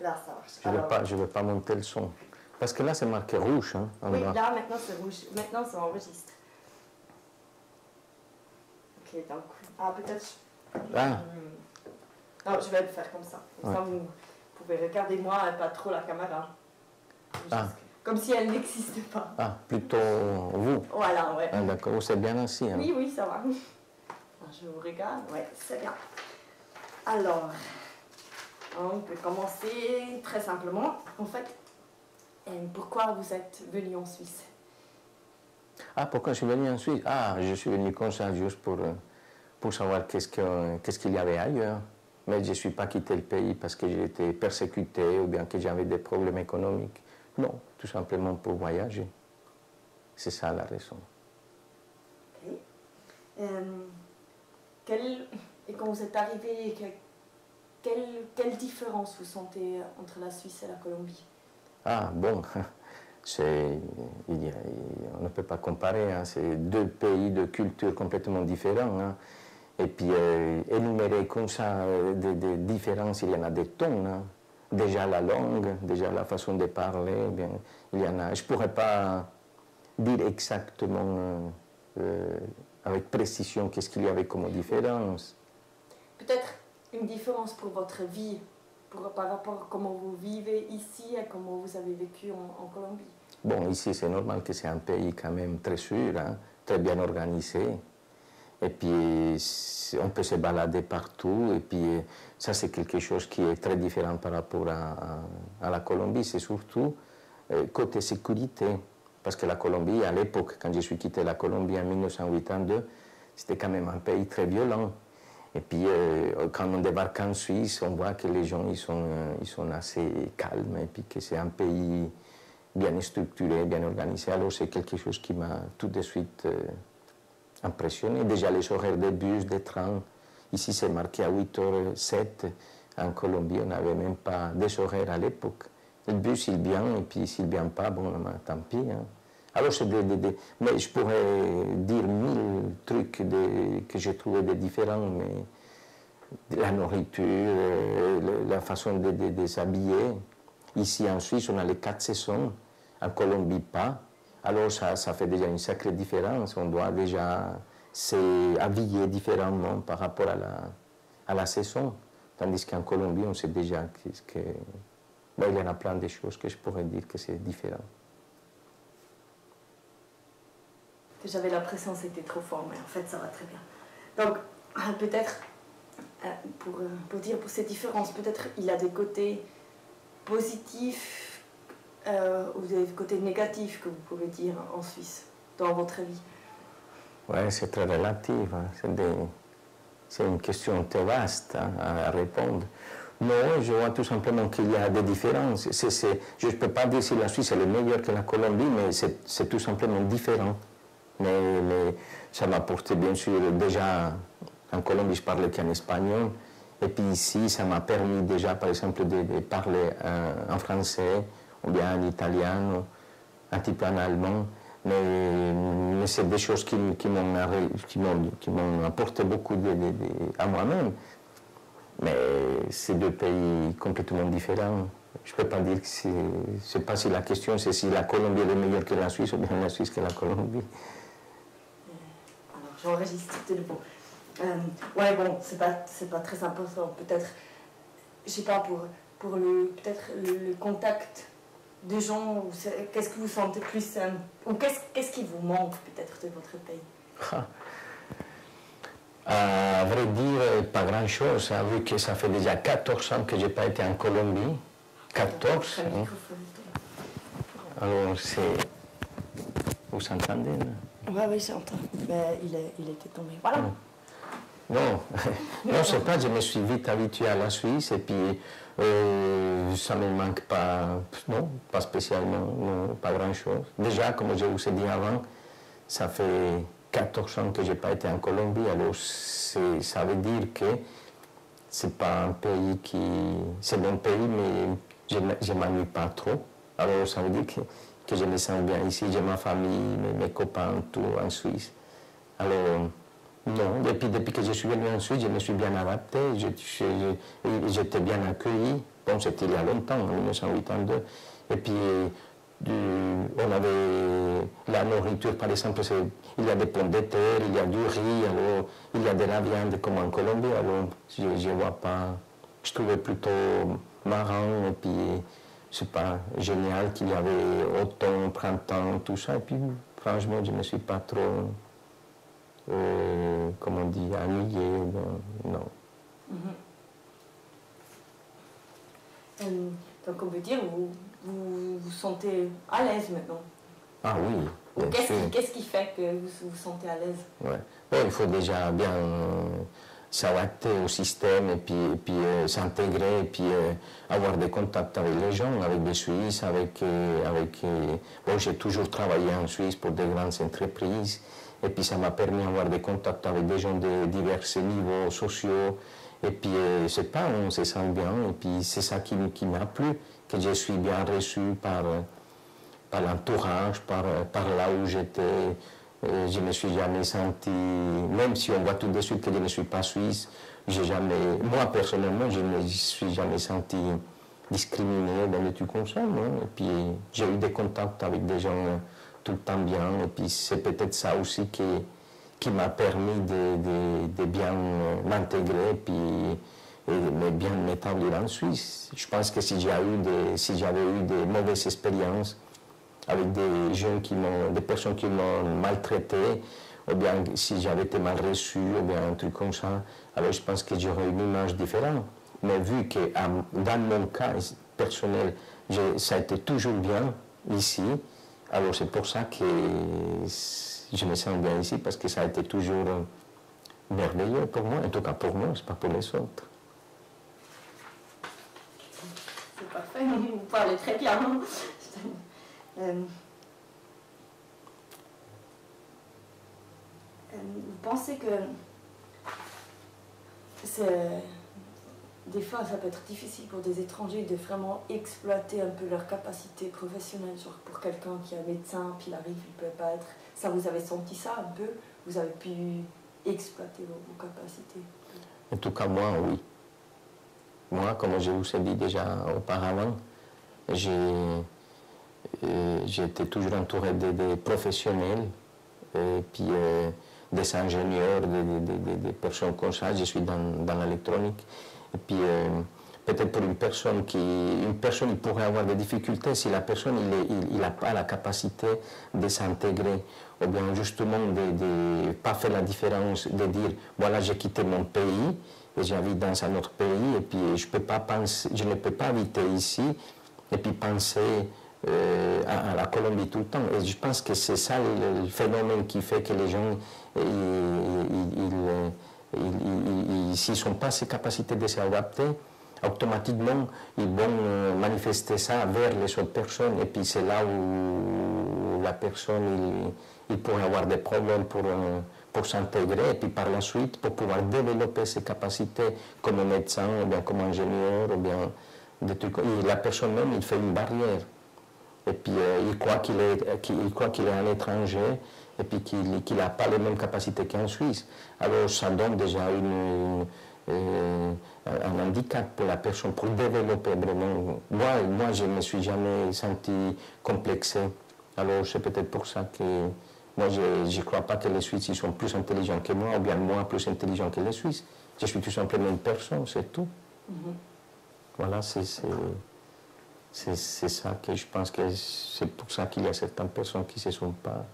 Là, ça marche. Je ne vais pas monter le son. Parce que là, c'est marqué rouge. Hein, oui, là, maintenant, c'est rouge. Maintenant, ça enregistre. Ok, donc... Ah, peut-être... Non, je vais le faire comme ça. Comme ça, vous pouvez regarder moi et pas trop la caméra. Comme si elle n'existait pas. Ah, plutôt vous. Voilà, ouais. Ah, d'accord, c'est bien ainsi. Hein. Oui, oui, ça va. Je vous regarde, ouais, c'est bien. Alors, on peut commencer très simplement. En fait, pourquoi vous êtes venu en Suisse? Ah, pourquoi je suis venu en Suisse? Ah, je suis venu comme ça juste pour savoir qu'est-ce qu'il y avait ailleurs. Mais je ne suis pas quitté le pays parce que j'ai été persécuté ou bien que j'avais des problèmes économiques. Non, tout simplement pour voyager. C'est ça la raison. Ok. Et quand vous êtes arrivé, quelle différence vous sentez entre la Suisse et la Colombie? Ah, bon, on ne peut pas comparer. Hein, c'est deux pays de cultures complètement différents. Hein. Et puis, énumérer comme ça des différences, il y en a des tonnes. Hein. Déjà la langue, déjà la façon de parler, bien, il y en a. Je ne pourrais pas dire exactement avec précision qu'est-ce qu'il y avait comme différence. Peut-être une différence pour votre vie, par rapport à comment vous vivez ici et comment vous avez vécu en Colombie. Bon, ici c'est normal que c'est un pays quand même très sûr, hein, très bien organisé. Et puis on peut se balader partout. Et puis ça c'est quelque chose qui est très différent par rapport à la Colombie. C'est surtout côté sécurité. Parce que la Colombie, à l'époque, quand je suis quitté la Colombie en 1982, c'était quand même un pays très violent. Et puis, quand on débarque en Suisse, on voit que les gens ils sont assez calmes et puis que c'est un pays bien structuré, bien organisé. Alors, c'est quelque chose qui m'a tout de suite impressionné. Déjà, les horaires des bus, des trains, ici c'est marqué à 8h07. En Colombie, on n'avait même pas des horaires à l'époque. Le bus, il vient, et puis s'il ne vient pas, bon, tant pis. Hein. Alors, c'est mais je pourrais dire 1000 trucs que j'ai trouvé de différents, mais la nourriture, la façon de s'habiller. Ici, en Suisse, on a les 4 saisons, en Colombie, pas. Alors, ça fait déjà une sacrée différence. On doit déjà s'habiller différemment par rapport à la saison. Tandis qu'en Colombie, on sait déjà que ben, il y en a plein de choses que je pourrais dire que c'est différent. J'avais l'impression que c'était trop fort, mais en fait, ça va très bien. Donc, peut-être, pour dire pour ces différences, peut-être il y a des côtés positifs ou des côtés négatifs que vous pouvez dire en Suisse, dans votre vie. Oui, c'est très relatif. Hein. C'est une question très vaste hein, à répondre. Non, je vois tout simplement qu'il y a des différences. Je ne peux pas dire si la Suisse est le meilleur que la Colombie, mais c'est tout simplement différent. Mais ça m'a apporté, bien sûr, déjà, en Colombie, je parlais qu'en espagnol. Et puis ici, ça m'a permis déjà, par exemple, de parler en français, ou bien en italien, un petit peu en allemand. Mais c'est des choses qui m'ont apporté beaucoup à moi-même. Mais c'est deux pays complètement différents. Je ne peux pas dire que c'est pas si la question c'est si la Colombie est meilleure que la Suisse ou bien la Suisse que la Colombie. Alors j'enregistre tout le bon. Ouais bon, c'est pas très important. Peut-être, je sais pas, pour peut-être le contact des gens, qu'est-ce que vous sentez plus, ou qu'est-ce qui vous manque peut-être de votre pays? À vrai dire, pas grand-chose, hein, vu que ça fait déjà 14 ans que je n'ai pas été en Colombie. 14 hein. Alors, vous s'entendez là? Oui, j'entends. Mais il était tombé. Voilà. Non, non, c'est pas, je me suis vite habitué à la Suisse et puis ça ne me manque pas, non, pas spécialement, non, pas grand-chose. Déjà, comme je vous ai dit avant, ça fait 14 ans que je n'ai pas été en Colombie, alors ça veut dire que c'est pas un pays c'est mon pays, mais je ne m'ennuie pas trop. Alors ça veut dire que je me sens bien ici, j'ai ma famille, mes copains, tout en Suisse. Alors, non, depuis que je suis venu en Suisse, je me suis bien adapté, j'étais bien accueilli. Bon, c'était il y a longtemps, en 1982. Et puis, on avait la nourriture, par exemple, il y a des pommes de terre, il y a du riz, alors il y a de la viande comme en Colombie. Alors, je ne vois pas. Je trouvais plutôt marrant et puis, c'est pas génial qu'il y avait automne, printemps, tout ça. Et puis, franchement, je ne me suis pas trop, comment on dit, ennuyé. Non. Donc on peut dire vous vous sentez à l'aise maintenant. Ah oui. Qu'est-ce qui fait que vous vous sentez à l'aise? Ouais. Bon, il faut déjà bien s'adapter au système et puis s'intégrer et puis avoir des contacts avec les gens, avec des Suisses, bon, j'ai toujours travaillé en Suisse pour des grandes entreprises et puis ça m'a permis d'avoir des contacts avec des gens de divers niveaux sociaux et puis c'est pas, on se sent bien et puis c'est ça qui m'a plu, que je suis bien reçu par l'entourage, par là où j'étais. Je ne me suis jamais senti, même si on voit tout de suite que je ne suis pas suisse, moi personnellement, je ne me suis jamais senti discriminé dans les trucs comme ça. Non? Et puis j'ai eu des contacts avec des gens tout le temps bien, et puis c'est peut-être ça aussi qui m'a permis de bien m'intégrer, et bien m'établir en Suisse. Je pense que si j'avais eu des mauvaises expériences, avec des personnes qui m'ont maltraité, ou bien si j'avais été mal reçu, ou bien un truc comme ça, alors je pense que j'aurais une image différente. Mais vu que dans mon cas personnel, ça a été toujours bien ici, alors c'est pour ça que je me sens bien ici, parce que ça a été toujours merveilleux pour moi, en tout cas pour moi, c'est pas pour les autres. C'est parfait, vous parlez très bien. Vous pensez que des fois ça peut être difficile pour des étrangers de vraiment exploiter un peu leur capacité professionnelle, genre pour quelqu'un qui est médecin, puis il arrive, il ne peut pas être... Ça, vous avez senti ça un peu? Vous avez pu exploiter vos capacités? En tout cas, moi, oui. Moi, comme je vous ai dit déjà auparavant, j'étais toujours entouré de professionnels, et puis des ingénieurs, des personnes comme ça. Je suis dans l'électronique. Et puis, peut-être pour une personne il pourrait avoir des difficultés si la personne il n'a pas la capacité de s'intégrer, ou bien justement de ne pas faire la différence, de dire voilà, j'ai quitté mon pays et j'habite dans un autre pays, et puis je ne peux pas habiter ici et puis penser à la Colombie tout le temps. Et je pense que c'est ça le phénomène qui fait que les gens, s'ils n'ont pas ces capacités de s'adapter, automatiquement, ils vont manifester ça vers les autres personnes. Et puis c'est là où la personne, il pourrait avoir des problèmes pour s'intégrer, et puis par la suite, pour pouvoir développer ses capacités comme médecin, ou bien comme ingénieur, ou bien des trucs. Et la personne même, il fait une barrière. Et puis il croit qu'il est un étranger, et puis qu'il n'a pas les mêmes capacités qu'en Suisse. Alors ça donne déjà un handicap pour la personne, pour développer vraiment. Moi je ne me suis jamais senti complexé. Alors c'est peut-être pour ça que moi je ne crois pas que les Suisses ils sont plus intelligents que moi, ou bien moi plus intelligent que les Suisses. Je suis tout simplement une personne, c'est tout. Voilà, c'est ça que je pense que c'est pour ça qu'il y a certaines personnes qui se sont pas,